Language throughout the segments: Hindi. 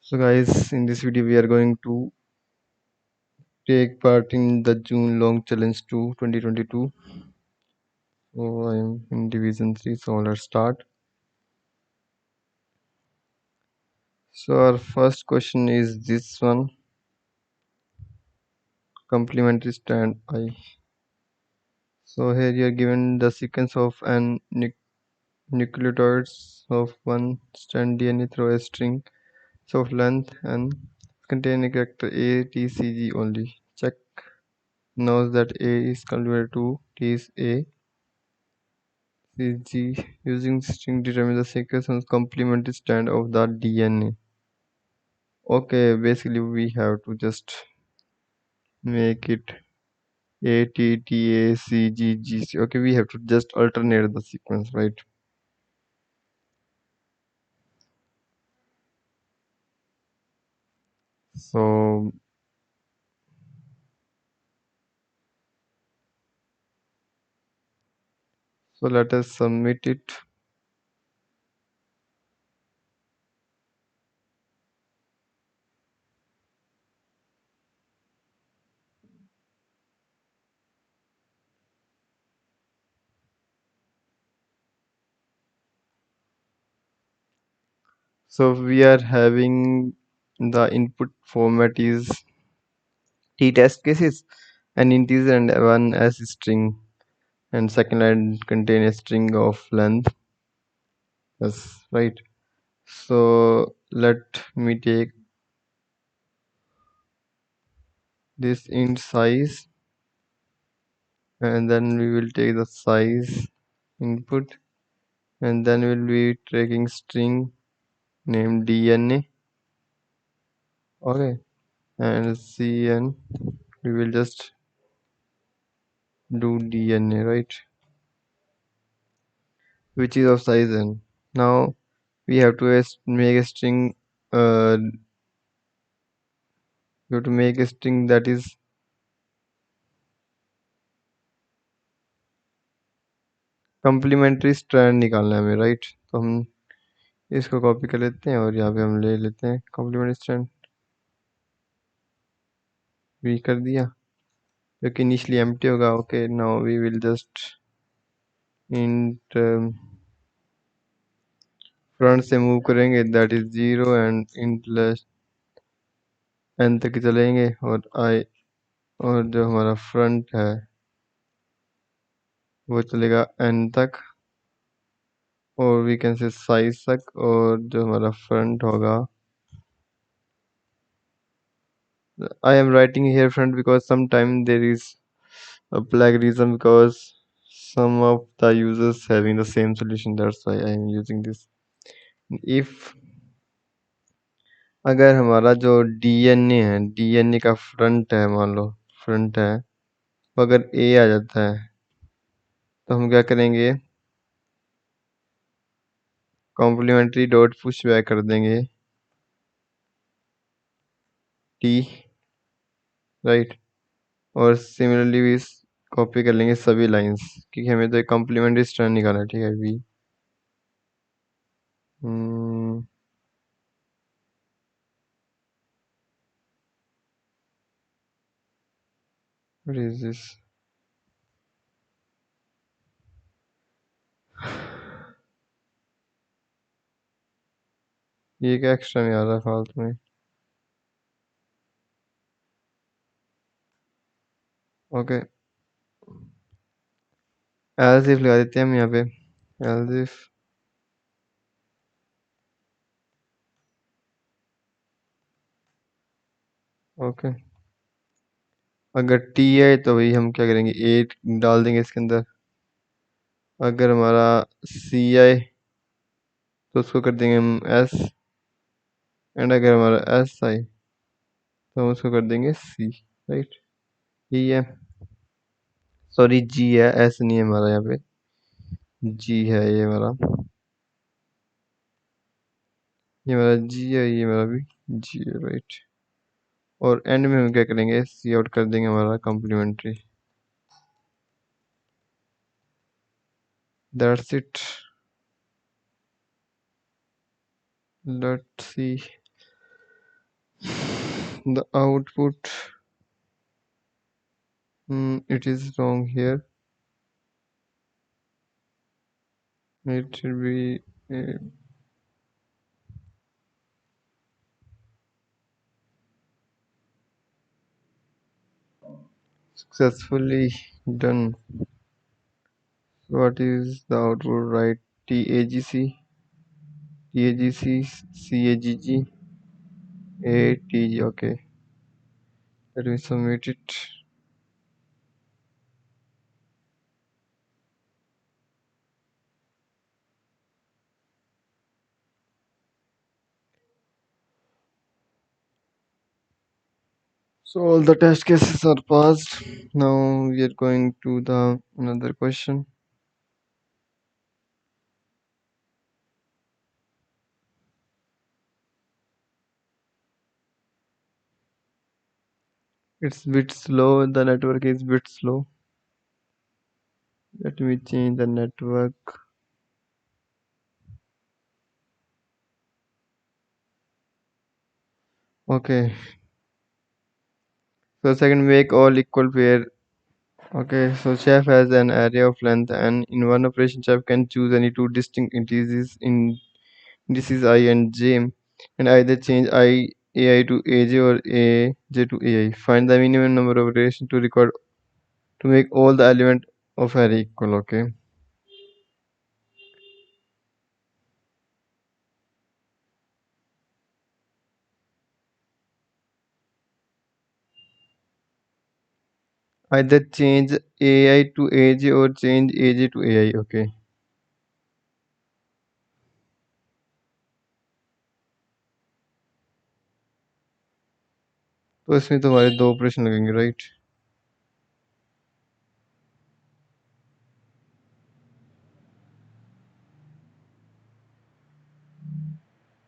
So guys, in this video we are going to take part in the June Long Challenge 2 2022. So I am in Division 3, so let's start. So our first question is this one. Complementary stand I. So here you are given the sequence of an nucleotides of one strand DNA through a string of length and containing character A, T, C, G only. Check knows that A is complementary to T is A. CG using string determine the sequence and complementary strand of the DNA. Okay, basically we have to just make it A T T A C G G C. Okay, we have to just alternate the sequence, right? So let us submit it. So we are having the input format is T test cases, an integer and one as string, and second line contain a string of length. Yes, right. So let me take this int size, and then we will take the size input, and then we'll be taking string named DNA. Okay, and cn we will just do DNA, right, which is of size n. Now we have to make a string, we have to make a string that is complementary strand निकालना है हमें, राइट। तो हम इसको कॉपी कर लेते हैं और यहाँ पे हम ले लेते हैं complementary strand, भी कर दिया जो कि इनिशियली एम्प्टी होगा। Okay, now we will just int front से मूव करेंगे, that is 0 and int n तक चलेंगे, और आई और जो हमारा फ्रंट है वो चलेगा n तक, और वी कैन से साइज तक, और जो हमारा फ्रंट होगा, I am writing here front because sometime there is a plagiarism because some of the users having the same solution, that's why I am using this. If अगर हमारा जो DNA है, DNA का फ्रंट है, मान लो फ्रंट है, वो अगर A आ जाता है तो हम क्या करेंगे, कॉम्प्लीमेंट्री डॉट पुश बैक कर देंगे T, राइट। और सिमिलरली भी कॉपी कर लेंगे सभी लाइंस, क्योंकि हमें तो एक कॉम्प्लीमेंट्री स्ट्रैंड निकालना है, ठीक है। V what is this? ये क्या एक्स्ट्रा में आ रहा है फालतू में। ओके, एल्स इफ लगा देते हैं हम यहाँ पे, एल्स इफ ओके, अगर T है तो भाई हम क्या करेंगे, 8 डाल देंगे इसके अंदर। अगर हमारा C है तो उसको कर देंगे हम S, एंड अगर हमारा S है तो हम उसको कर देंगे C, राइट। यही है, सॉरी G है, S नहीं है हमारा, यहाँ पे G है, ये हमारा G है, ये हमारा भी G है, राइट। और एंड में हम क्या करेंगे, सी आउट कर देंगे हमारा complementary, that's it. Let's see, the output, it is wrong here. It should be successfully done. What is the output? Right? TAGC, TAGC, CAGG, ATG. Okay, let me submit it. So all the test cases are passed. Now we are going to the another question. It's bit slow. The network is bit slow. Let me change the network. Okay. So second, make all equal pair. Okay. So chef has an array of length, and in one operation, chef can choose any two distinct integers in indices I and j, and either change I ai to aj or aj to ai. Find the minimum number of iterations to record to make all the element of array equal. Okay. Either change ai to aj or change aj to ai. Okay. तो इसमें तो हमारे दो ऑपरेशन लगेंगे, राइट?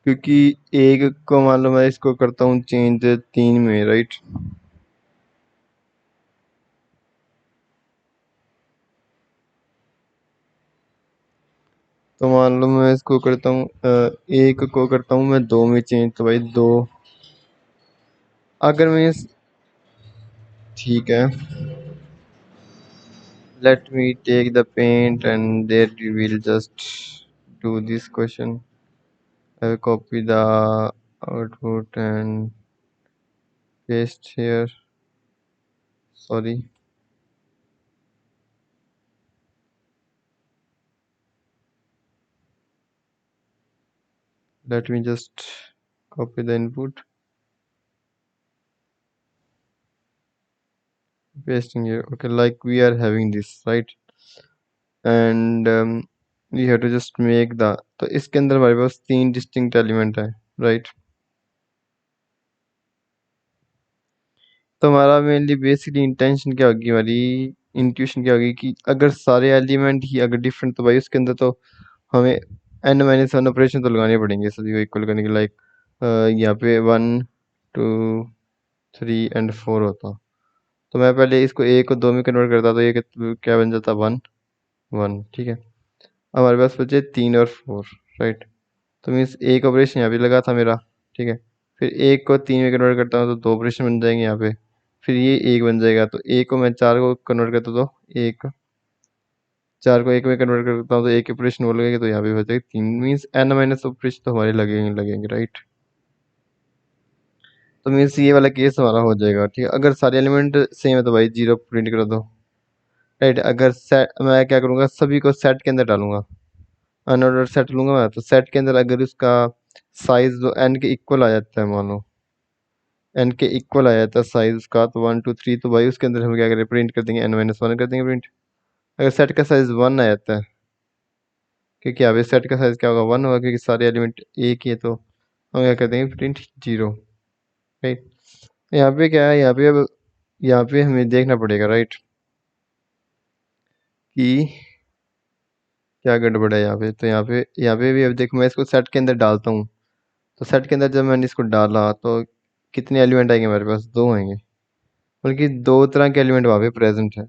क्योंकि एक को मान लो मैं इसको करता हूँ चेंज 3 में, राइट? तो मान लो मैं इसको करता हूँ एक को करता हूँ मैं 2 में चेंज, तो भाई 2 अगर मैं ठीक है, let me take the paint and there we will just do this question. I will copy the output and paste here. Sorry. Let me just copy the input, pasting here. Okay, like we are having this, right? And we have to just make the, तो इसके अंदर हमारे पास 3 डिस्टिंक्ट एलिमेंट है, राइट? तो हमारा मेनली बेसिकली इंटेंशन क्या होगी, हमारी इंट्यूशन क्या होगी कि अगर सारे एलिमेंट ही अगर डिफरेंट, तो भाई उसके अंदर तो हमें n-1 ऑपरेशन तो लगाने पड़ेंगे सभी को इक्वल करने के, लाइक यहाँ पे 1 2 3 एंड 4 होता। तो मैं पहले इसको a को 2 में कन्वर्ट करता, तो ये क्या बन जाता, 1 1, ठीक है। अब हमारे पास बचे 3 और 4, राइट? तो मीन्स एक ऑपरेशन यहाँ पे लगा था मेरा, ठीक है। फिर एक को 3 में कन्वर्ट करता हूँ तो 2 ऑपरेशन बन जाएंगे यहाँ पे। फिर ये 1 बन जाएगा, तो 1 को मैं 4 को कन्वर्ट करता हूँ तो 1, 4 को 1 में कन्वर्ट करता हूँ तो 1 ऑपरेशन वो लगेगा, तो यहाँ पे बचेगा 3। मीन्स n माइनस ऑपरेशन तो हमारे लगेंगे लगेंगे, राइट? तो मीन्स ये वाला केस हमारा हो जाएगा, ठीक है। अगर सारे एलिमेंट सेम है तो भाई 0 प्रिंट कर दो, राइट? अगर सेट मैं क्या करूँगा, सभी को सेट के अंदर डालूंगा, अनऑर्डर सेट लूंगा मैं, तो सेट के अंदर अगर उसका साइज जो n के इक्वल आ जाता है, मान लो n के इक्वल आ जाता है साइज उसका, तो 1 2 3, तो भाई उसके अंदर हम क्या करें, प्रिंट कर देंगे n-1 कर देंगे प्रिंट। अगर सेट का साइज 1 आ जाता है, क्योंकि यहाँ पे सेट का साइज क्या होगा, 1 होगा, क्योंकि सारे एलिमेंट एक ही है, तो हम क्या कर देंगे, प्रिंट 0, राइट? यहाँ पे क्या है, यहाँ पे अब यहाँ पे हमें देखना पड़ेगा, राइट, कि क्या गड़बड़ है यहाँ पे। तो यहाँ पे भी अब देखो, मैं इसको सेट के अंदर डालता हूँ, तो सेट के अंदर जब मैंने इसको डाला तो कितने एलिमेंट आएंगे हमारे पास, 2 आएंगे, बल्कि 2 तरह के एलिमेंट वहाँ पे प्रेजेंट है।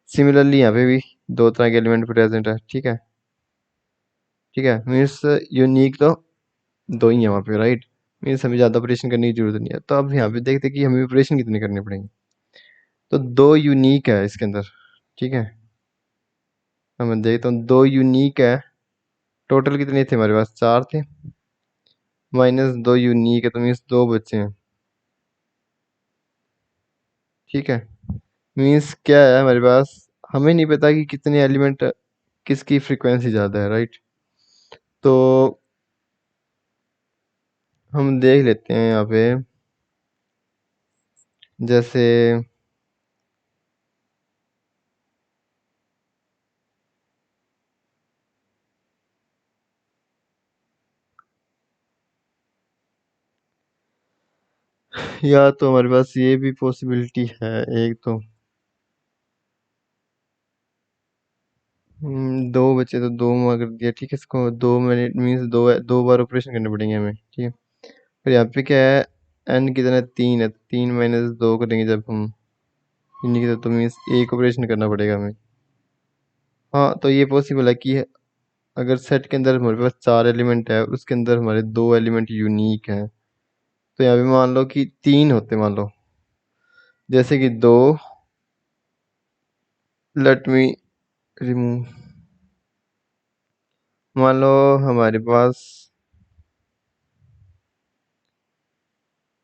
सिमिलरली यहाँ पे भी 2 तरह के एलिमेंट प्रेजेंट है, ठीक है, ठीक है। मीन्स यूनिक तो 2 ही है वहाँ पे, राइट? मीन्स हमें ज़्यादा ऑपरेशन करने की ज़रूरत नहीं है। तो अब यहाँ पे देखते हैं कि हमें ऑपरेशन कितने करने पड़ेंगे। तो 2 यूनिक है इसके अंदर, ठीक है? अब मैं देखता हूँ 2 यूनिक है, टोटल कितने थे हमारे पास? 4 थे, माइनस 2 यूनिक है तो मीन्स 2 बचे हैं, ठीक है? मीन्स क्या है हमारे पास, हमें नहीं पता कि कितने एलिमेंट किसकी फ्रीक्वेंसी ज़्यादा है, राइट? तो हम देख लेते हैं यहाँ पे, जैसे या तो हमारे पास ये भी पॉसिबिलिटी है एक तो, 2 बचे तो 2 में कर दिया, ठीक है? इसको 2 मिनट मीन्स 2 बार ऑपरेशन करने पड़ेंगे हमें, ठीक है? फिर यहाँ पे क्या है, n कितना है? 3 है, 3 माइनस 2 करेंगे जब हम, इन्हीं की तो मीन्स एक ऑपरेशन करना पड़ेगा हमें। हाँ, तो ये पॉसिबल है कि अगर सेट के अंदर हमारे पास 4 एलिमेंट है और उसके अंदर हमारे 2 एलिमेंट यूनिक हैं, तो यहाँ पे मान लो कि 3 होते, मान लो जैसे कि 2, लेट मी रिमूव, मान लो हमारे पास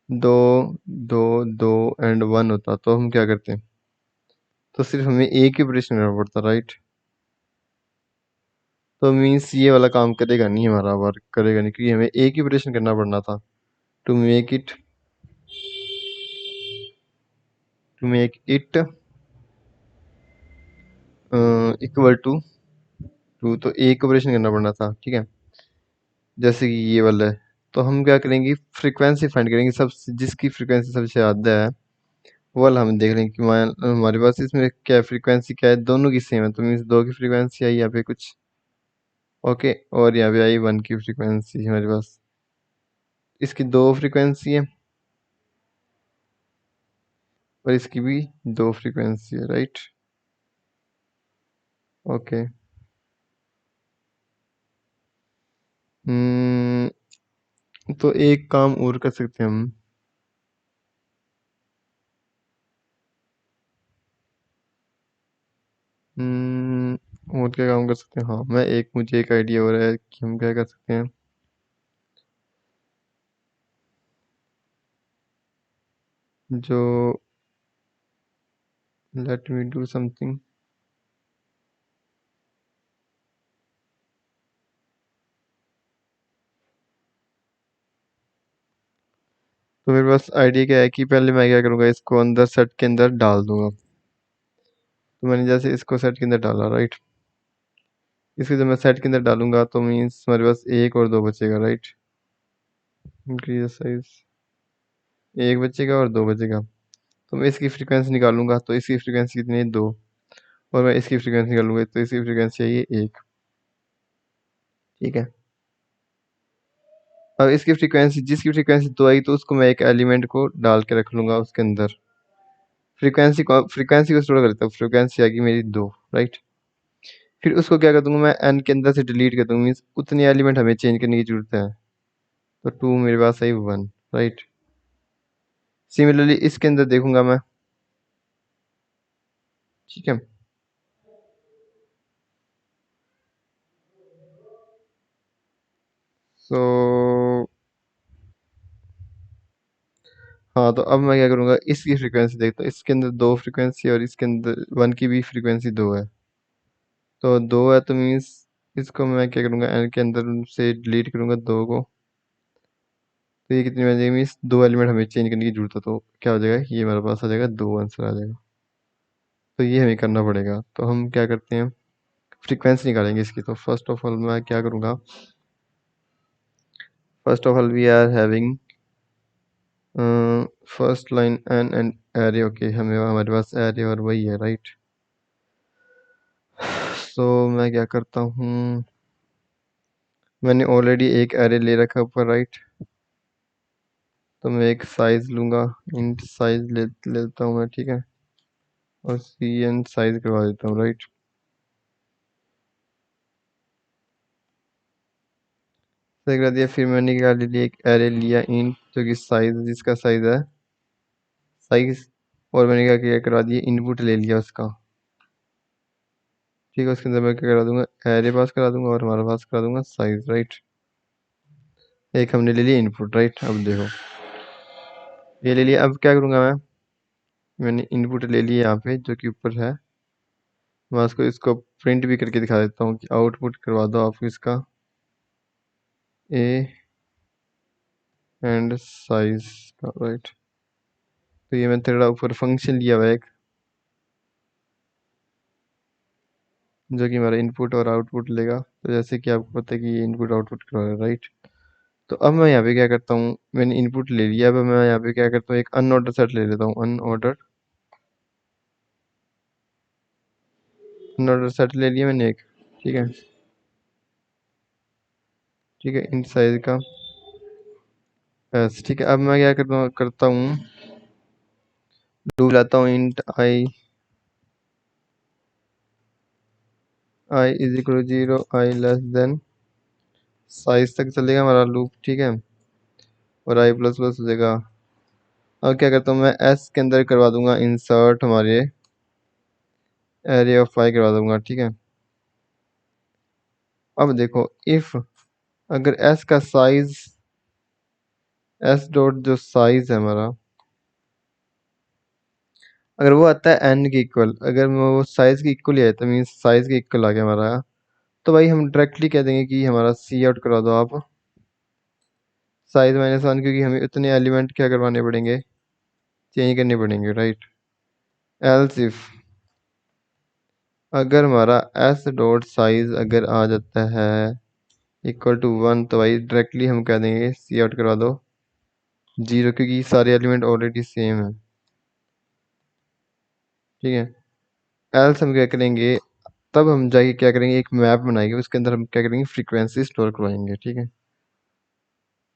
2, 2, 2 एंड 1 होता तो हम क्या करते हैं? तो सिर्फ हमें एक ही ऑपरेशन करना पड़ता, राइट? तो मीन्स ये वाला काम करेगा नहीं, हमारा वर्क करेगा नहीं, क्योंकि हमें एक ही ऑपरेशन करना पड़ना था, to make it to make it equal to 2, तो एक ऑपरेशन करना पड़ना था, ठीक है? जैसे कि ये वाला है, तो हम क्या करेंगे, फ्रीक्वेंसी फाइंड करेंगे, सब जिसकी फ्रीक्वेंसी सबसे ज़्यादा है वो वाला हम देख लेंगे कि हमारे पास इसमें क्या फ्रीक्वेंसी क्या है, दोनों की सेम है, तो मीन्स 2 की फ्रीक्वेंसी आई यहाँ पे कुछ, ओके, और यहाँ पे आई 1 की फ्रीक्वेंसी हमारे पास, इसकी 2 फ्रीक्वेंसी है और इसकी भी 2 फ्रीक्वेंसी है, राइट? ओके। तो एक काम और कर सकते हैं हम, और क्या काम कर सकते हैं? हाँ, मुझे एक आइडिया हो रहा है कि हम क्या कर सकते हैं, जो लेट मी डू समथिंग, तो मेरे पास आइडिया क्या है कि पहले मैं क्या करूँगा, इसको अंदर सेट के अंदर डाल दूंगा। तो मैंने जैसे इसको सेट के अंदर डाला, राइट? इसको जब मैं सेट के अंदर डालूंगा तो मीन्स हमारे पास 1 और 2 बचेगा, राइट? इंक्रीज साइज, 1 बचेगा और 2 बचेगा, तो मैं इसकी फ्रीक्वेंसी निकालूंगा तो इसकी फ्रीक्वेंसी कितनी है? 2, और मैं इसकी फ्रीक्वेंसी निकालूंगा तो इसकी फ्रीक्वेंसी है ये 1, ठीक है? अब इसकी फ्रीक्वेंसी, जिसकी फ्रीक्वेंसी 2 आई तो उसको मैं एक एलिमेंट को डाल के रख लूंगा उसके अंदर, फ्रीक्वेंसी को स्टोर कर देता हूँ, फ्रीक्वेंसी आ गई मेरी 2, राइट? फिर उसको क्या कर दूंगा मैं, एन के अंदर से डिलीट कर दूंगा, मीन्स उतने एलिमेंट हमें चेंज करने की जरूरत है, तो 2 मेरे पास आई 1, राइट? सिमिलरली इसके अंदर देखूंगा मैं, ठीक है? सो हाँ, तो अब मैं क्या करूंगा, इसकी फ्रीक्वेंसी देखता हूँ, इसके अंदर 2 फ्रीक्वेंसी और इसके अंदर 1 की भी फ्रीक्वेंसी 2 है, तो 2 है तो मीन्स इसको मैं क्या करूंगा, एन के अंदर से डिलीट करूंगा 2 को, तो ये कितनी बन जाएगी, मीन्स 2 एलिमेंट हमें चेंज करने की जरूरत है, तो क्या हो जाएगा, ये हमारे पास आ जाएगा 2 आंसर आ जाएगा। तो ये हमें करना पड़ेगा, तो हम क्या करते हैं, फ्रीक्वेंसी निकालेंगे इसकी। तो फर्स्ट ऑफ ऑल मैं क्या करूँगा, first of all we are having first line and array, okay, हमें हमारे पास एरे और वही है, राइट? सो मैं क्या करता हूँ, मैंने ऑलरेडी एक एरे ले रखा है ऊपर, राइट? तो मैं एक साइज लूँगा, इंट साइज लेता हूँ मैं, ठीक है? और सी एन साइज करवा देता हूँ, राइट? सही करा दिया। फिर मैंने क्या ले लिया, एक एरे लिया इंट जो कि साइज, जिसका साइज है साइज, और मैंने क्या किया, करवा दिया इनपुट ले लिया उसका। ठीक है, उसके अंदर मैं क्या करा दूंगा, एरे पास करा दूंगा और हमारे पास करा दूंगा साइज, राइट। एक हमने ले लिया इनपुट, राइट। अब देखो ये ले लिया, अब क्या करूंगा मैंने इनपुट ले लिया यहाँ पे जो कि ऊपर है। मैं उसको इसको प्रिंट भी करके दिखा देता हूँ कि आउटपुट करवा दो आप इसका ए एंड साइज का, राइट। तो ये मैं थोड़ा ऊपर फंक्शन लिया हुआ है एक, जो कि हमारा इनपुट और आउटपुट लेगा। तो जैसे कि आपको पता है कि ये इनपुट आउटपुट करवा रहा है, राइट। तो अब मैं यहाँ पे क्या करता हूँ, मैंने इनपुट ले लिया, अब मैं यहाँ पे क्या करता हूँ, एक अनऑर्डर सेट ले लेता हूँ, अनऑर्डर सेट ले लिया मैंने एक। ठीक है, ठीक है, इन साइज का बस। ठीक है, अब मैं क्या करता हूँ लूप लाता हूँ, int I is equal 0, I less than size तक चलेगा हमारा लूप। ठीक है, और आई प्लस प्लस हो जाएगा। अब क्या करता हूँ, मैं एस के अंदर करवा दूंगा इंसर्ट हमारे एरे ऑफ आई करवा दूंगा। ठीक है, अब देखो इफ अगर एस का साइज, एस डॉट जो साइज है हमारा, अगर वो आता है एन के इक्वल, अगर वो साइज के इक्वल ही है तो मीन्स साइज के इक्वल आ गया हमारा, तो भाई हम डायरेक्टली कह देंगे कि हमारा सी आउट करवा दो आप साइज माइनस वन, क्योंकि हमें उतने एलिमेंट क्या करवाने पड़ेंगे, चेंज करने पड़ेंगे, राइट। एल्स इफ अगर हमारा एस डॉट साइज अगर आ जाता है इक्वल टू वन, तो भाई डायरेक्टली हम कह देंगे सी आउट करवा दो जीरो, क्योंकि सारे एलिमेंट ऑलरेडी सेम है। ठीक है, एल्स हम क्या करेंगे, तब हम जाके क्या करेंगे, एक मैप बनाएंगे, उसके अंदर हम क्या करेंगे, फ्रीक्वेंसी स्टोर करवाएंगे। ठीक है,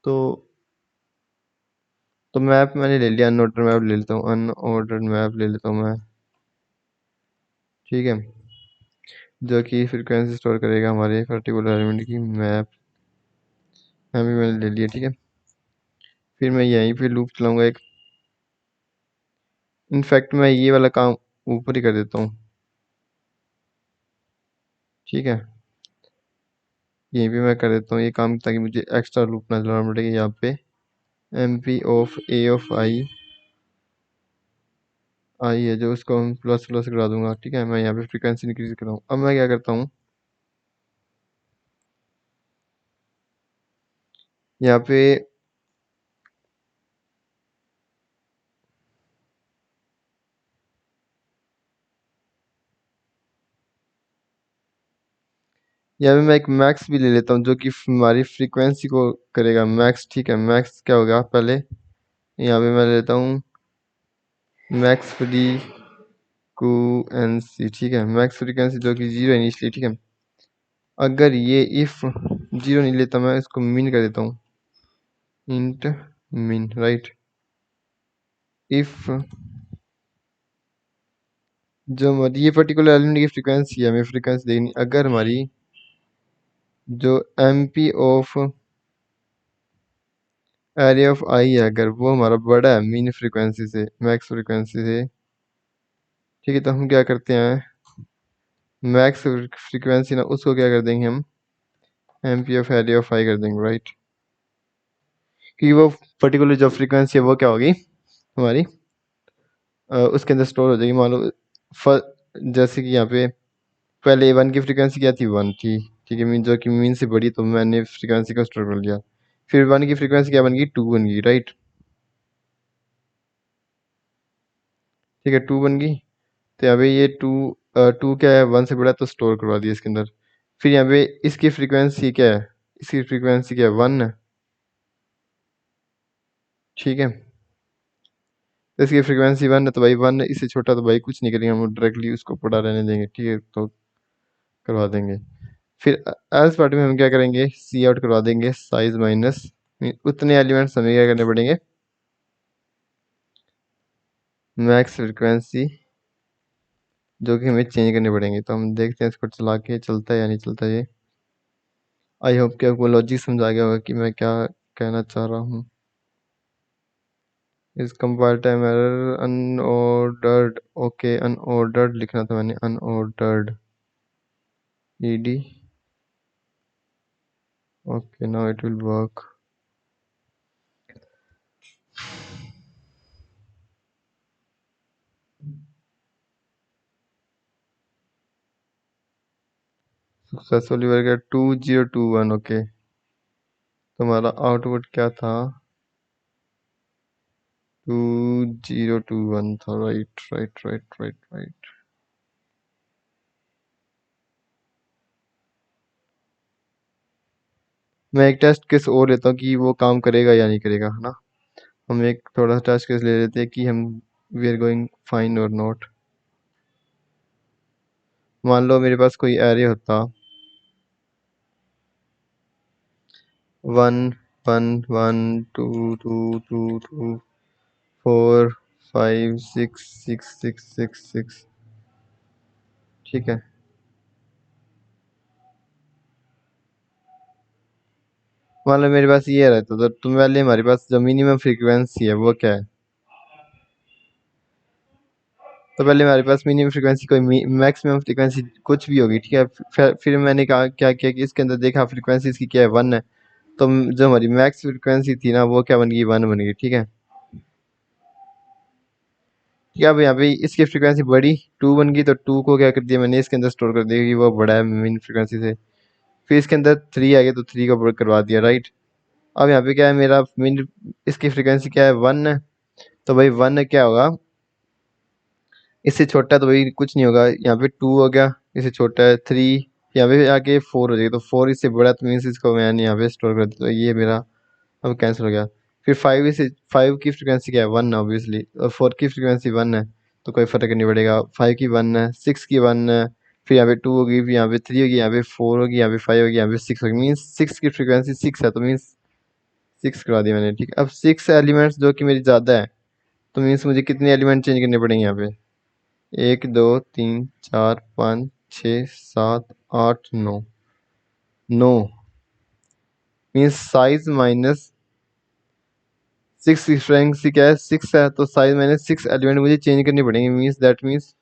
तो मैप मैंने ले लिया, अनऑर्डर मैप ले लेता हूँ, अनऑर्डर्ड मैप ले लेता हूँ मैं। ठीक है, जो कि फ्रीक्वेंसी स्टोर करेगा हमारे पर्टिकुलर एलिमेंट की मैप, यहाँ भी मैंने ले लिया। ठीक है, फिर मैं यहीं पे लूप चलाऊंगा एक, इनफैक्ट मैं ये वाला काम ऊपर ही कर देता हूँ। ठीक है, यहीं पे मैं कर देता हूँ ये काम, ताकि मुझे एक्स्ट्रा लूप ना चलाना पड़ेगा यहाँ पे। M P of A of I, I है जो, उसको हम प्लस प्लस करा दूंगा। ठीक है, मैं यहाँ पे फ्रीक्वेंसी इंक्रीज कर रहा हूँ। अब मैं क्या करता हूँ, यहाँ पे मैं एक मैक्स भी ले लेता हूँ, जो कि हमारी फ्रीक्वेंसी को करेगा मैक्स। ठीक है, मैक्स क्या होगा, पहले यहाँ पे मैं लेता हूँ मैक्स फ्री फ्रीक्वेंसी। ठीक है, मैक्स फ्रीक्वेंसी जो कि जीरो इनिशियली। ठीक है, अगर ये इफ जीरो नहीं लेता, मैं इसको मिन कर देता हूँ, इंट मिन, राइट। इफ जो हमारी ये पर्टिकुलर एलिमेंट की फ्रीक्वेंसी है, हमें फ्रीक्वेंसी देखनी, अगर हमारी जो M P of area of I है, अगर वो हमारा बड़ा है मीन फ्रीक्वेंसी से, मैक्स फ्रीक्वेंसी से, ठीक है, तो हम क्या करते हैं, मैक्स फ्रीक्वेंसी ना उसको क्या कर देंगे हम, M P of area of I कर देंगे, राइट। क्योंकि वो पर्टिकुलर जो फ्रीक्वेंसी है वो क्या होगी हमारी, उसके अंदर स्टोर हो जाएगी। मान लो जैसे कि यहाँ पे पहले वन की फ्रीक्वेंसी क्या थी, वन थी। ठीक है, मीन जो कि मीन से बड़ी, तो मैंने फ्रीक्वेंसी को स्टोर कर लिया। फिर वन की फ्रीक्वेंसी क्या बन गई, टू बन गई, राइट। ठीक है, टू बन गई, तो यहाँ पे ये टू क्या है, वन से बड़ा है, तो स्टोर करवा दिया इसके अंदर। फिर यहाँ पे इसकी फ्रीक्वेंसी क्या है, इसकी फ्रीक्वेंसी क्या है, वन है। ठीक है, तो इसकी फ्रीक्वेंसी वन है, तो भाई वन, इससे छोटा तो भाई कुछ नहीं करेंगे, हम डायरेक्टली उसको पड़ा रहने देंगे। ठीक है, तो करवा देंगे। फिर एल्स पार्ट में हम क्या करेंगे, सी आउट करवा देंगे साइज माइनस, उतने एलिमेंट्स हमें क्या करने पड़ेंगे, मैक्स फ्रीक्वेंसी, जो कि हमें चेंज करने पड़ेंगे। तो हम देखते हैं इसको चला के चलता है या नहीं चलता ये। आई होप कि आपको लॉजिक समझ आ गया होगा कि मैं क्या कहना चाह रहा हूँ। इस compile time error unordered, okay unordered लिखना था मैंने, unordered ed, okay now it will work. Successfully work 2021, okay तो हमारा आउटपुट क्या था, 2021 था, right right right right right. मैं एक टेस्ट केस और लेता हूँ कि वो काम करेगा या नहीं करेगा, है ना। हम एक थोड़ा सा टेस्ट केस ले लेते हैं कि हम वी आर गोइंग फाइन और नॉट। मान लो मेरे पास कोई एरे होता 1 1 1 2 2 2 2 4 5 6 6 6 6 6, ठीक है। मान लो मेरे पास ये रहता तो तुम पहले हमारे पास जो मिनिमम फ्रीक्वेंसी है वो क्या है, तो पहले हमारे पास मिनिमम फ्रीक्वेंसी कोई मैक्सिमम फ्रीक्वेंसी कुछ भी होगी, ठीक है। फिर मैंने कहा क्या किया कि इसके अंदर देखा फ्रीक्वेंसी इसकी क्या है, 1 है। तो जो हमारी मैक्स फ्रीक्वेंसी थी ना वो क्या बन गई, 1 बन गई, ठीक है। ठीक है, अब यहाँ पे इसकी फ्रीक्वेंसी बढ़ी, 2 बन गई, तो 2 को क्या कर दिया मैंने इसके अंदर स्टोर कर दिया कि वो बड़ा है मिन फ्रीक्वेंसी से। फिर इसके अंदर 3 आ गया तो 3 को करवा दिया, राइट। अब यहाँ पे क्या है, मेरा मिन इसकी फ्रीक्वेंसी क्या है, 1 है। तो भाई 1 क्या होगा, इससे छोटा है तो भाई कुछ नहीं होगा, यहाँ पे 2 हो गया, इससे छोटा है 3, यहाँ पे आके 4 हो जाएगा, तो 4 इससे बड़ा, तो मीन्स इसको मैंने यहाँ पे स्टोर कर दिया, तो ये मेरा अब कैंसिल हो गया। फिर 5 से 5 की फ्रीक्वेंसी क्या है, 1 ऑब्वियसली, और 4 की फ्रीक्वेंसी 1 है, तो कोई फर्क नहीं पड़ेगा। 5 की 1 है, 6 की 1 है, फिर यहाँ पे 2 होगी, फिर यहाँ पे 3 होगी, यहाँ पे 4 होगी, यहाँ पे 5 होगी, यहाँ पे 6 होगी, मीन्स 6 की फ्रीक्वेंसी 6 है, तो मीन्स 6 करवा दिया मैंने, ठीक है। अब 6 एलिमेंट्स जो कि मेरी ज़्यादा है, तो मीन्स मुझे कितने एलिमेंट चेंज करने पड़ेंगे यहाँ पे, 1 2 3 4 5 6 7 8 9, 9 मीन्स साइज माइनस 6 की फ्रीक्वेंसी क्या है, 6 है, तो साइज माइनस 6 एलिमेंट मुझे चेंज करने पड़ेंगे, means that means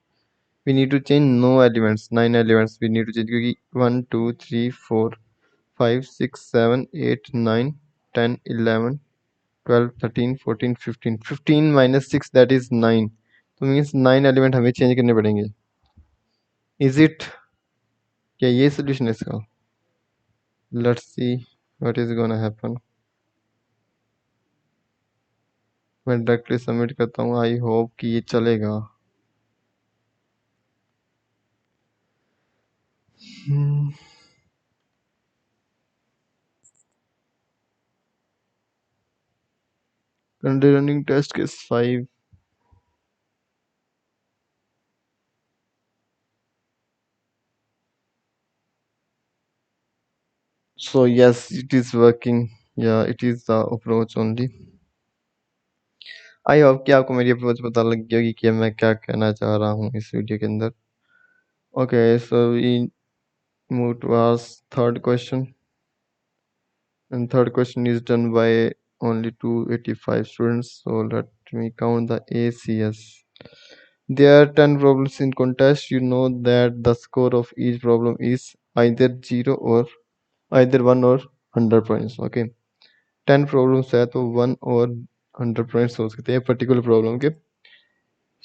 we need to change no elements, 9 elements we need to change, क्योंकि 1 2 3 4 5 6 7 8 9 10 11 12 13 14 15, 15 माइनस 6 दैट इज 9, तो मीन्स 9 एलिमेंट हमें चेंज करने पड़ेंगे। इज इट, क्या ये सोल्यूशन है इसका? Let's see what is gonna happen. मैं डायरेक्टली सबमिट करता हूँ, आई होप कि ये चलेगा। running test case 5, so yes it is working, yeah it is the approach only। I hope कि आपको मेरी अप्रोच पता लग गया होगी कि मैं क्या कहना चाह रहा हूँ इस वीडियो के अंदर। Okay so we move to our third question, and third question is done by only 285 students, so let me count the ACS. There are 10 problems in contest, you know that the score of each problem is either 0 or either 1 or 100 points, okay। 10 problems है तो 1 और 100 पॉइंट्स हो सकते हैं पर्टिकुलर प्रॉब्लम के।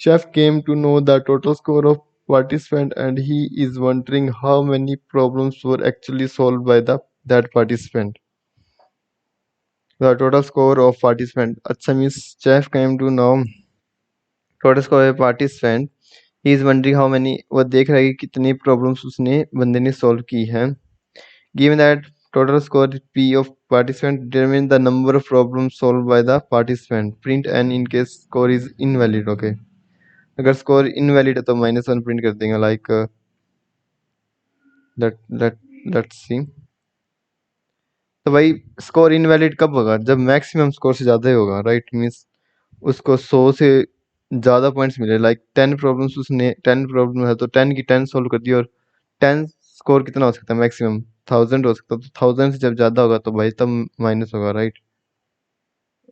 Chef came to know the total score of participant and he is wondering how many problems were actually solved by that participant। The total score of participant, अच्छा means chef came to know total score of participant, he is wondering how many, वो देख रहा है कि कितनी प्रॉब्लम्स उसने बंदे ने सॉल्व की हैं। Given that total score P of participant, determine the number of problems solved by the participant, print n in case score is invalid, okay। अगर स्कोर इनवैलिड है तो -1 प्रिंट कर देंगे, लाइक लेट्स सी। तो भाई स्कोर इनवैलिड कब होगा, जब मैक्सिमम स्कोर से ज़्यादा ही होगा, राइट। मीन्स उसको 100 से ज़्यादा पॉइंट्स मिले, लाइक 10 प्रॉब्लम्स उसने 10 प्रॉब्लम है तो 10 की 10 सोल्व कर दी, और 10 स्कोर कितना हो सकता है मैक्सिमम, 1000 हो सकता है, तो 1000 से जब ज़्यादा होगा तो भाई तब माइनस होगा, राइट?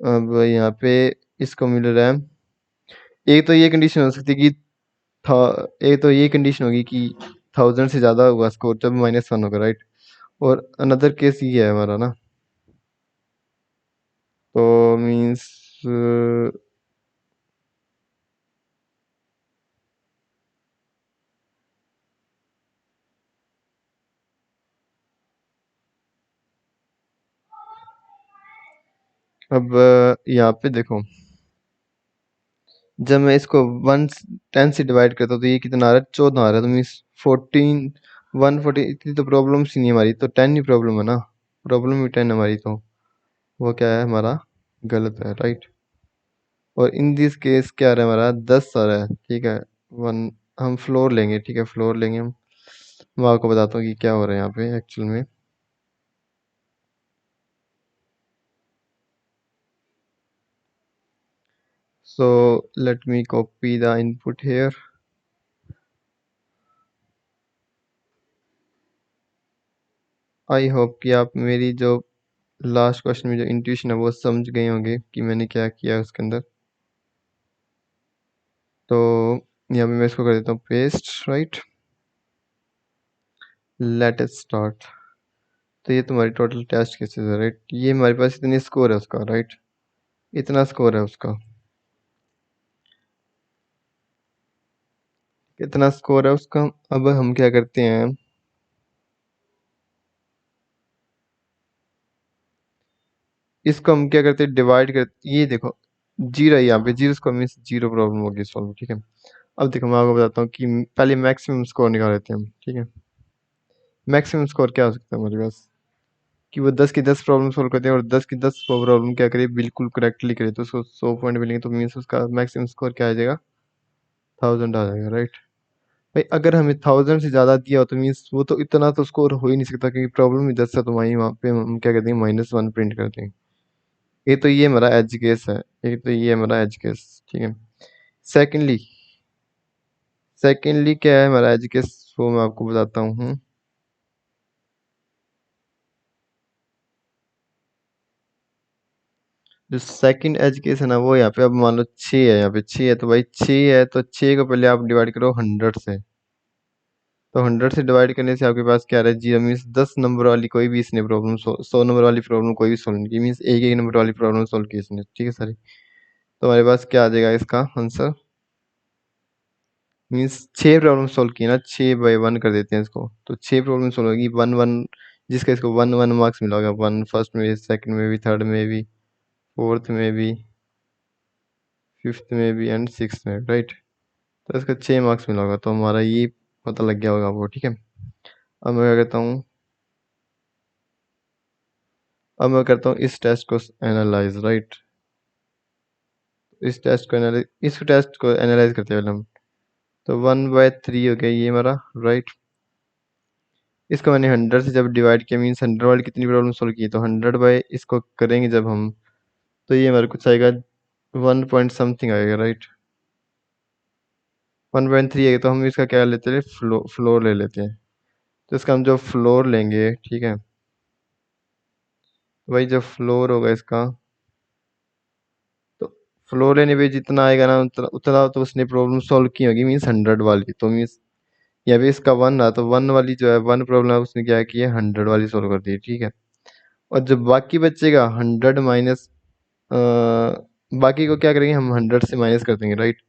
अब यहाँ पे इसको मिल रहा है, एक तो ये कंडीशन हो सकती है कि था, एक तो ये कंडीशन होगी कि 1000 से ज़्यादा होगा स्कोर तब -1 होगा, राइट? और अनदर केस ये है हमारा ना, तो मीन्स अब यहाँ पे देखो, जब मैं इसको 10 से डिवाइड करता हूँ तो ये कितना आ रहा है, 14 आ रहा है, तो मीन्स 14 140, इतनी तो प्रॉब्लम्स ही नहीं हमारी, तो 10 ही प्रॉब्लम है ना, प्रॉब्लम ही 10 हमारी, तो वो क्या है हमारा, गलत है, राइट? और इन दिस केस क्या आ रहा है हमारा, 10 आ रहा है, ठीक है। वन, हम फ्लोर लेंगे, ठीक है, फ्लोर लेंगे हम। मैं आपको बताता हूँ कि क्या हो रहा है यहाँ पे एक्चुअल में। So let me copy the input here. I hope कि आप मेरी जो लास्ट क्वेश्चन में जो इंट्यूशन है वो समझ गए होंगे कि मैंने क्या किया है उसके अंदर। तो यहाँ पे मैं इसको कर देता हूँ paste, right? Let us start. तो ये तुम्हारी टोटल टेस्ट केसेस है, राइट? ये हमारे पास इतनी स्कोर है उसका, राइट? इतना स्कोर है उसका, कितना स्कोर है उसका। अब हम क्या करते हैं, इसको हम क्या करते हैं, डिवाइड कर, ये देखो जीरो है यहाँ पे, zero score means zero problem होगी सॉल्व, ठीक है। अब देखो मैं आपको बताता हूँ कि पहले मैक्सिमम स्कोर निकाल लेते हैं हम, ठीक है। मैक्सिमम स्कोर क्या हो सकता है हमारे पास, कि वो 10 की 10 प्रॉब्लम सोल्व करते हैं और 10 की 10 प्रॉब्लम क्या करे, बिल्कुल करेक्टली करे, तो उसको 100 पॉइंट मिलेंगे, तो मीन्स उसका मैक्सिमम स्कोर क्या आ जाएगा, 1000 आ जाएगा, राइट? भाई अगर हमें 1000 से ज़्यादा दिया हो तो मीन्स वो तो इतना तो स्कोर हो ही नहीं सकता, क्योंकि प्रॉब्लम ही 10 है, तो वहीं वहाँ पे हम क्या करते हैं, -1 प्रिंट करते हैं। ये तो ये हमारा एज केस है, एक तो ये हमारा एज केस, ठीक है। सेकेंडली, सेकेंडली क्या है हमारा एज केस, वो मैं आपको बताता हूँ। जो सेकंड एज केस है ना, वो यहाँ पे अब मान लो 6 है, यहाँ पे 6 है, तो भाई 6 है तो 6 को पहले आप डिवाइड करो 100 से, तो 100 से डिवाइड करने से आपके पास क्या रहा है, जीरो मीन्स 10 नंबर वाली कोई भी इसने प्रॉब्लम, 100 नंबर वाली प्रॉब्लम कोई भी सोल्व नहीं की, मीन्स एक एक नंबर वाली प्रॉब्लम सोल्व की इसने, ठीक है सारी। तो हमारे पास क्या आ जाएगा इसका आंसर, मीन्स 6 प्रॉब्लम सोल्व की ना, 6/1 कर देते हैं इसको, तो 6 प्रॉब्लम सोल्व होगी, 1 1, जिसका इसको 1 1 मार्क्स मिला होगा, 1 फर्स्ट में भी, सेकंड में भी, थर्ड में भी, फोर्थ में भी, फिफ्थ में भी एंड सिक्स में, राइट? तो इसका 6 मार्क्स मिला होगा, तो हमारा ये पता लग गया होगा आपको, ठीक है। अब मैं क्या करता हूँ, अब मैं करता हूँ इस टेस्ट को एनालाइज, राइट? इस टेस्ट को एनालाइज करते हैं पहले हम। तो 1/3 हो गया ये हमारा, राइट? इसको मैंने 100 से जब डिवाइड किया, मीन्स 100 वाली कितनी प्रॉब्लम सोल्व की, तो 100 बाय इसको करेंगे जब हम, तो ये हमारे कुछ आएगा 1 पॉइंट समथिंग आएगा, राइट? 1/3 आएगा, तो हम इसका क्या लेते हैं, फ्लोर ले लेते हैं। तो इसका हम जो फ्लोर लेंगे, ठीक है, तो भाई जो फ्लोर होगा इसका, तो फ्लोर लेने पे जितना आएगा ना, उतना उतना तो उसने प्रॉब्लम सॉल्व की होगी, मीन्स 100 वाली, तो मीन्स यहाँ पे इसका 1 रहा, तो 1 वाली जो है 1 प्रॉब्लम है उसने क्या की है, 100 वाली सोल्व कर दी है, ठीक है। और जब बाकी बचेगा 100 माइनस, बाकी को क्या करेंगे हम, 100 से माइनस कर देंगे, राइट?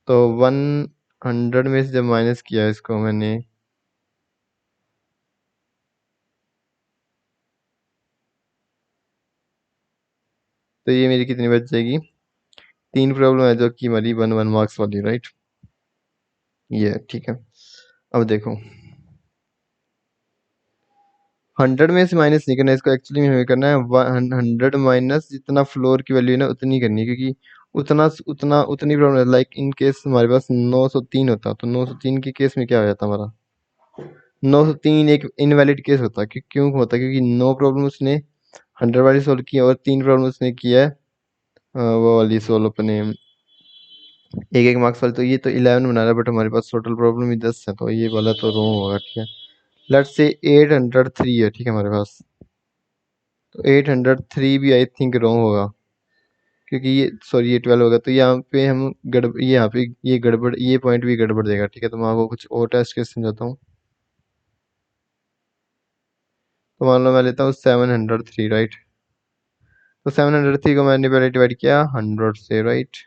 तो 100 में से जब माइनस किया इसको मैंने, तो ये मेरी कितनी बच जाएगी, 3 प्रॉब्लम है जो कि हमारी 1 1 मार्क्स वाली, राइट? ये है, ठीक है। अब देखो 100 में से माइनस नहीं करना है इसको, एक्चुअली में हमें करना है 100 माइनस जितना फ्लोर की वैल्यू है ना उतनी करनी है, क्योंकि उतना उतना उतनी प्रॉब्लम, लाइक इन केस हमारे पास 903 होता, तो 903 के केस में क्या हो जाता हमारा, 903 एक इनवैलिड केस होता, क्यों होता, क्योंकि 9 प्रॉब्लम उसने 100 वाली सोल्व की है और 3 प्रॉब्लम उसने किया है वो वाली सोल्व अपने एक एक मार्क्स वाली, तो ये तो 11 बना रहा है, बट हमारे पास टोटल प्रॉब्लम ही 10 है, तो ये वाला तो रॉन्ग होगा, ठीक है। लेट्स से 803 है, ठीक है हमारे पास। तो 803 भी आई थिंक रॉन्ग होगा, क्योंकि ये सॉरी ये 12 होगा, तो यहाँ पे हम गड़बड़, यहाँ पे ये गड़बड़, ये पॉइंट भी गड़बड़ देगा, ठीक है। तो मैं आपको कुछ और टेस्ट केस समझाता हूँ। तो मान लो मैं लेता हूँ 703, राइट। तो 703 को मैंने पहले डिवाइड किया 100 से, राइट।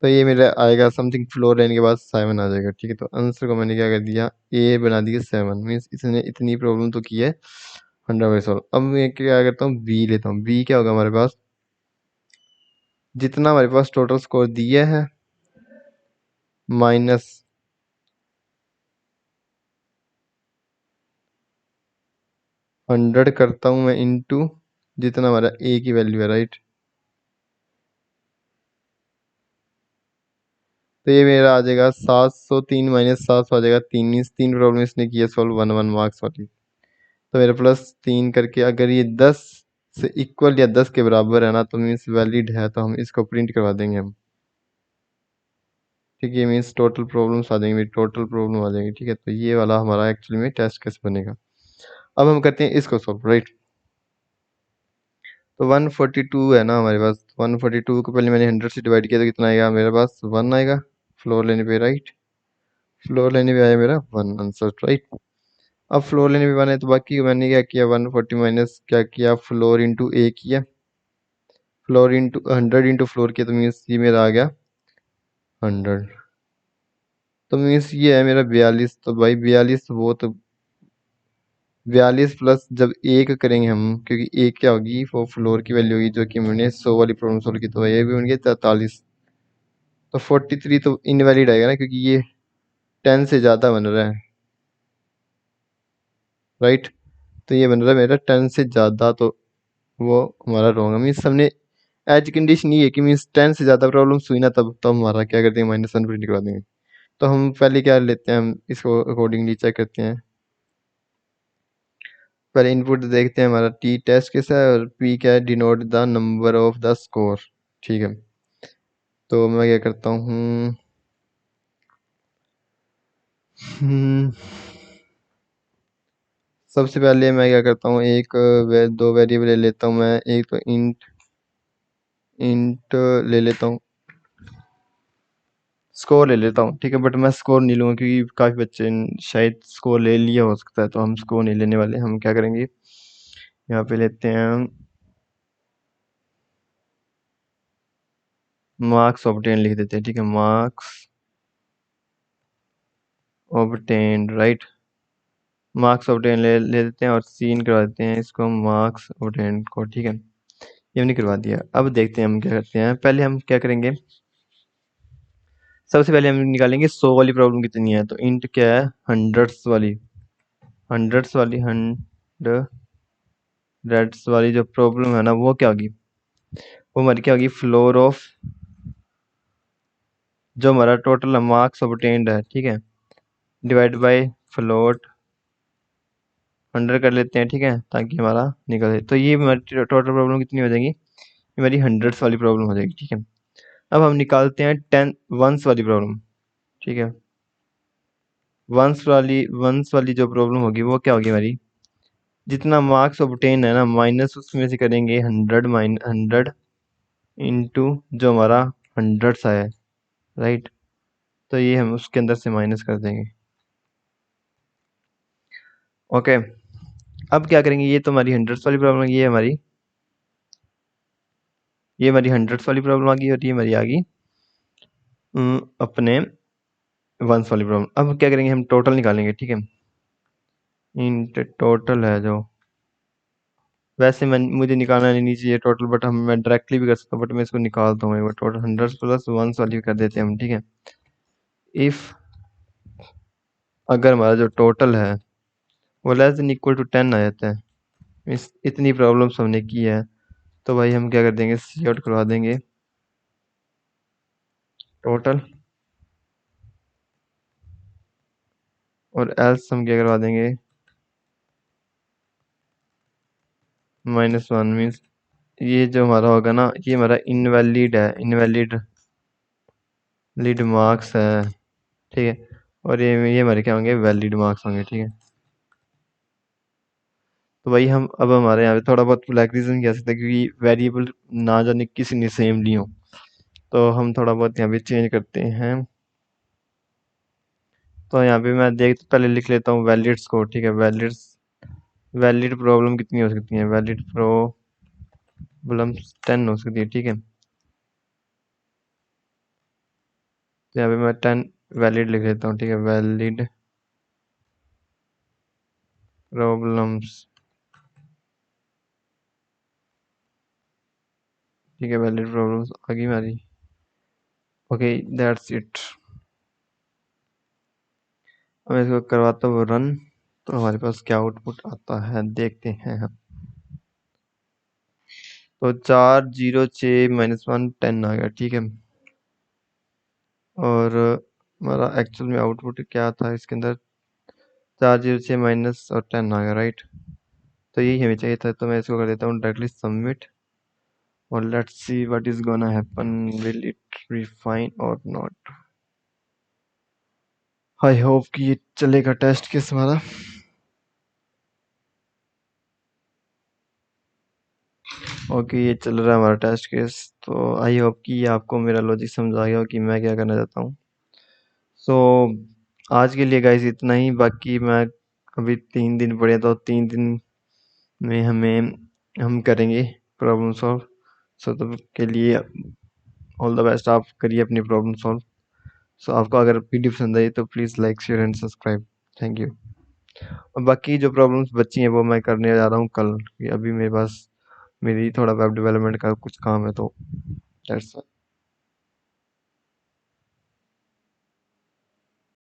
तो ये मेरा आएगा समथिंग, फ्लोर लेने के बाद 7 आ जाएगा, ठीक है। तो आंसर को मैंने क्या कर दिया, ए बना दिया 7, मीन्स इसने इतनी प्रॉब्लम तो की है 100 बाई सॉल्व। अब मैं क्या करता हूँ, बी लेता हूँ। बी क्या होगा हमारे पास, जितना हमारे पास टोटल स्कोर दिया है माइनस 100 करता हूँ मैं इंटू जितना हमारा ए की वैल्यू है, राइट। तो ये मेरा आ जाएगा 703 माइनस 700 आ जाएगा 3, मीन्स 3 प्रॉब्लम इसने की है सॉल्व 1 1 मार्क्स वाली। तो मेरा +3 करके अगर ये 10 से इक्वल या 10 के बराबर है ना, तो मीन्स वैलिड है, तो हम इसको प्रिंट करवा देंगे हम, ठीक है। मीन्स टोटल प्रॉब्लम्स आ जाएंगी, टोटल प्रॉब्लम आ जाएंगी, ठीक है। तो ये वाला हमारा एक्चुअली में टेस्ट केस बनेगा। अब हम करते हैं इसको सॉल्व, राइट। तो 142 है ना हमारे पास। 142 को पहले मैंने 100 से डिवाइड किया, तो कितना आएगा मेरे पास, 1 आएगा फ्लोर लेने पे, राइट। फ्लोर लेने पे आया मेरा 1 आंसर, राइट। अब फ्लोर लेने पे 1 है, तो बाकी मैंने क्या किया, 140 माइनस क्या किया, फ्लोर इंटू ए किया। फ्लोर इंटू 100 इंटू फ्लोर किया, तो मीन्स ये मेरा आ गया 100। तो मीन्स ये है मेरा 42। तो भाई 42 वो तो 42 प्लस जब एक करेंगे हम, क्योंकि एक क्या होगी, वो फ्लोर की वैल्यू होगी जो कि हमने 100 वाली प्रॉब्लम सोल्व की, तो ये भी बन गया 43। तो 43 तो इनवैलिड आएगा ना, क्योंकि ये 10 से ज़्यादा बन रहा है, राइट। तो ये बन रहा है मेरा 10 से ज़्यादा, तो वो हमारा रॉन्ग है। मीन्स हमने एज कंडीशन ये है कि मीन्स 10 से ज़्यादा प्रॉब्लम हुई ना, तब तो हमारा क्या कर देंगे, -1 प्रिंट करवा देंगे। तो हम पहले क्या लेते हैं, हम इसको अकॉर्डिंगली चेक करते हैं। पहले इनपुट देखते हैं हमारा टी टेस्ट कैसा है, और पी क्या है, denote the number of the score, ठीक है। तो मैं क्या करता हूँ, सबसे पहले मैं क्या करता हूँ, दो वेरिएबल ले लेता हूँ मैं। एक तो इंट इंट ले लेता हूँ, स्कोर ले लेता हूँ, ठीक है। बट मैं स्कोर नहीं लूँगा, क्योंकि काफ़ी बच्चे शायद स्कोर ले लिया हो सकता है, तो हम स्कोर नहीं लेने वाले। हम क्या करेंगे, यहाँ पे लेते हैं मार्क्स ऑब्टेन लिख देते हैं, ठीक है। Marks obtain, right. Marks obtain ले लेते हैं और सीन करवा देते हैं इसको मार्क्स ऑब्टेन को, ठीक है। ये हमने करवा दिया। अब देखते हैं हम क्या करते हैं। पहले हम क्या करेंगे, सबसे पहले हम निकालेंगे 100 वाली प्रॉब्लम कितनी है। तो इंट क्या है, हंड्रेड्स वाली, हंड्रेड्स वाली जो प्रॉब्लम है ना, वो क्या होगी, वो हमारी क्या होगी, फ्लोर ऑफ जो हमारा टोटल मार्क्स ऑब्टेन्ड है, ठीक है, डिवाइड बाय फ्लोट 100 कर लेते हैं, ठीक है, ताकि हमारा निकल जाए। तो ये हमारी टोटल प्रॉब्लम कितनी हो जाएगी, ये हमारी हंड्रेड्स वाली प्रॉब्लम हो जाएगी, ठीक है। अब हम निकालते हैं 10 वंस वाली प्रॉब्लम, ठीक है। वंस वाली जो प्रॉब्लम होगी वो क्या होगी हमारी, जितना मार्क्स ऑब्टेन है ना, माइनस उसमें से करेंगे 100 इंटू जो हमारा हंड्रेड्स आया है, राइट। तो ये हम उसके अंदर से माइनस कर देंगे, ओके। अब क्या करेंगे, ये तो हमारी हंड्रेड्स वाली प्रॉब्लम, ये हमारी हंड्रेड्स वाली प्रॉब्लम आ गई, और ये हमारी आ गई अपने वंस वाली प्रॉब्लम। अब क्या करेंगे, हम टोटल निकालेंगे, ठीक है। इंट टोटल है जो, वैसे मुझे निकालना नहीं चाहिए टोटल, बट मैं डायरेक्टली भी कर सकता हूँ, बट मैं इसको निकालता हूँ एक बार। टोटल 100 प्लस वंस वाली कर देते हैं हम, ठीक है। इफ अगर हमारा जो टोटल है वो लेस देन इक्वल टू 10 आ जाता है, इतनी प्रॉब्लम्स हमने की है, तो भाई हम क्या कर देंगे, सी आउट करवा देंगे टोटल, और एल्स हम क्या करवा देंगे, -1 मीन्स ये जो हमारा होगा ना, ये हमारा इनवैलिड है, इनवैलिड मार्क्स है, ठीक है। और ये हमारे क्या होंगे, वैलिड मार्क्स होंगे, ठीक है। तो वही हम अब हमारे यहाँ पे थोड़ा बहुत ब्लैक रीज़न कह सकते हैं क्योंकि वेरिएबल ना जाने किसी ने सेम ली हो। तो हम थोड़ा बहुत यहाँ पे चेंज करते हैं। तो यहाँ पे मैं देख पहले लिख लेता हूँ वैलिड्स को, ठीक है। वैलिड प्रॉब्लम कितनी हो सकती है, वैलिड प्रॉब्लम 10 हो सकती है, ठीक है। तो यहाँ पे मैं 10 वैलिड लिख लेता हूँ, ठीक है। वैलिड प्रॉब्लम्स, ठीक है। वैलिड प्रॉब्लम्स आ गई हमारी। Okay, that's it. मैं इसको करवाता हूँ रन, तो हमारे पास क्या आउटपुट आता है देखते हैं हम। तो 4 0 6 -1 10 आ गया, ठीक है। और हमारा एक्चुअल में आउटपुट क्या था इसके अंदर, 4 0 6 माइनस और 10 आ गया, राइट। तो यही हमें चाहिए था, तो मैं इसको कर देता हूँ डायरेक्टली सबमिट। और let's see what is gonna happen, will it be fine और नॉट। आई होप कि ये चलेगा टेस्ट केस हमारा। ओके, ये चल रहा है हमारा टेस्ट केस। तो आई होप कि आपको मेरा लॉजिक समझ आ गया हो कि मैं क्या करना चाहता हूँ। सो आज के लिए गाइस इतना ही। बाकी मैं अभी 3 दिन पड़े, तो 3 दिन में हम करेंगे प्रॉब्लम सॉल्व। सो तब के लिए ऑल द बेस्ट, आप करिए अपनी प्रॉब्लम सॉल्व। सो आपको अगर वीडियो पसंद आई तो please like share and subscribe. Thank you. और बाकी जो प्रॉब्लम्स बची हैं वो मैं करने जा रहा हूँ कल, क्योंकि अभी मेरे पास मेरी थोड़ा वेब डेवलपमेंट का कुछ काम है, तो दैट्स